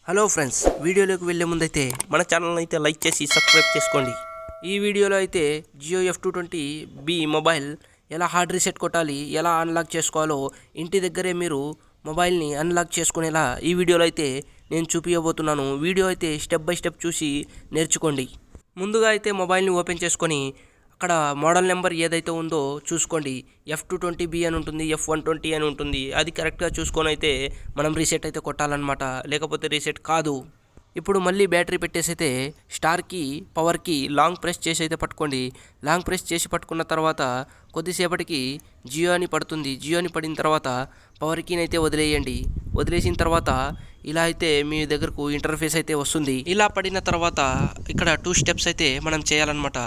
Hello friends, వీడియోలోకి వెళ్ళే ముందైతే మన ఛానల్ని అయితే లైక్ చేసి సబ్స్క్రైబ్ చేసుకోండి. ఈ వీడియోలో అయితే జియో F220B మొబైల్ ఎలా హార్డ్ రీసెట్ కొట్టాలి, ఎలా అన్లాక్ చేసుకోవాలో ఇంటి దగ్గరే మీరు మొబైల్ని అన్లాక్ చేసుకునేలా ఈ వీడియోలో అయితే నేను చూపించబోతున్నాను. వీడియో అయితే స్టెప్ బై స్టెప్ చూసి నేర్చుకోండి. ముందుగా అయితే మొబైల్ని ఓపెన్ చేసుకొని అక్కడ మోడల్ నెంబర్ ఏదైతే ఉందో చూసుకోండి. F220B అని ఉంటుంది, F120 అని ఉంటుంది. అది కరెక్ట్గా చూసుకొని అయితే మనం రీసెట్ అయితే కొట్టాలన్నమాట, లేకపోతే రీసెట్ కాదు. ఇప్పుడు మళ్ళీ బ్యాటరీ పెట్టేసి అయితే స్టార్కి పవర్కి లాంగ్ ప్రెస్ చేసి అయితే పట్టుకోండి. లాంగ్ ప్రెస్ చేసి పట్టుకున్న తర్వాత కొద్దిసేపటికి జియో అని పడుతుంది. జియో అని పడిన తర్వాత పవర్ కీని అయితే వదిలేయండి. వదిలేసిన తర్వాత ఇలా అయితే మీ దగ్గరకు ఇంటర్ఫేస్ అయితే వస్తుంది. ఇలా పడిన తర్వాత ఇక్కడ 2 స్టెప్స్ అయితే మనం చేయాలన్నమాట.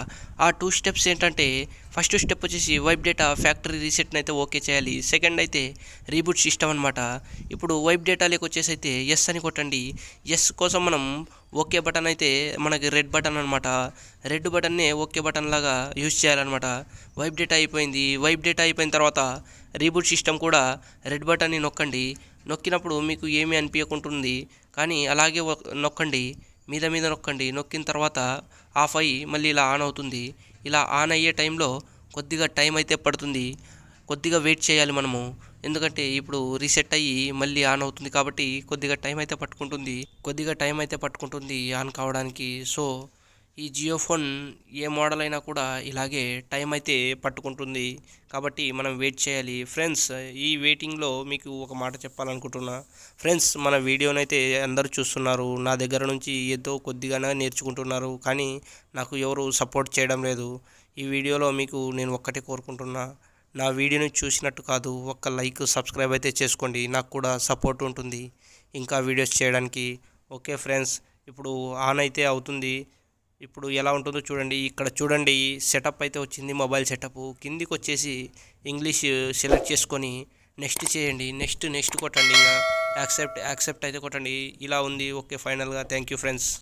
ఆ 2 స్టెప్స్ ఏంటంటే, ఫస్ట్ స్టెప్ వచ్చేసి వైప్ డేటా ఫ్యాక్టరీ రీసెట్ని అయితే ఓకే చేయాలి. సెకండ్ అయితే రీబూట్ సిస్టమ్ అనమాట. ఇప్పుడు వైప్ డేటాలోకి వచ్చేసి అయితే ఎస్ అని కొట్టండి. ఎస్ కోసం మనం ఓకే బటన్ అయితే మనకి రెడ్ బటన్ అనమాట. రెడ్ బటన్నే ఓకే బటన్ లాగా యూజ్ చేయాలన్నమాట. వైప్ డేటా అయిపోయింది. వైప్ డేటా అయిపోయిన తర్వాత రీబూట్ సిస్టమ్ కూడా రెడ్ బటన్ని నొక్కండి. నొక్కినప్పుడు మీకు ఏమీ అనిపించకుంటుంది, కానీ అలాగే నొక్కండి, మీద మీద నొక్కండి. నొక్కిన తర్వాత ఆఫ్ అయ్యి మళ్ళీ ఇలా ఆన్ అవుతుంది. ఇలా ఆన్ అయ్యే టైంలో కొద్దిగా టైం అయితే పడుతుంది. కొద్దిగా వెయిట్ చేయాలి మనము, ఎందుకంటే ఇప్పుడు రీసెట్ అయ్యి మళ్ళీ ఆన్ అవుతుంది కాబట్టి కొద్దిగా టైం అయితే పట్టుకుంటుంది ఆన్ కావడానికి. సో ఈ జియో ఫోన్ ఏ మోడల్ అయినా కూడా ఇలాగే టైం అయితే పట్టుకుంటుంది కాబట్టి మనం వెయిట్ చేయాలి. ఫ్రెండ్స్, ఈ వెయిటింగ్లో మీకు ఒక మాట చెప్పాలనుకుంటున్నా. ఫ్రెండ్స్, మన వీడియోనైతే అందరూ చూస్తున్నారు, నా దగ్గర నుంచి ఏదో కొద్దిగానే నేర్చుకుంటున్నారు, కానీ నాకు ఎవరు సపోర్ట్ చేయడం లేదు. ఈ వీడియోలో మీకు నేను ఒక్కటే కోరుకుంటున్నా, నా వీడియోని చూసినట్టు కాదు, ఒక్క లైక్ సబ్స్క్రైబ్ అయితే చేసుకోండి. నాకు కూడా సపోర్ట్ ఉంటుంది ఇంకా వీడియోస్ చేయడానికి. ఓకే ఫ్రెండ్స్, ఇప్పుడు ఆన్ అయితే అవుతుంది. ఇప్పుడు ఎలా ఉంటుందో చూడండి. ఇక్కడ చూడండి, సెటప్ అయితే వచ్చింది, మొబైల్ సెటప్. కిందికి వచ్చేసి ఇంగ్లీష్ సెలెక్ట్ చేసుకొని నెక్స్ట్ చేయండి. నెక్స్ట్ కొట్టండి. ఇంకా యాక్సెప్ట్ అయితే కొట్టండి. ఇలా ఉంది. ఓకే, ఫైనల్గా థ్యాంక్ యూ ఫ్రెండ్స్.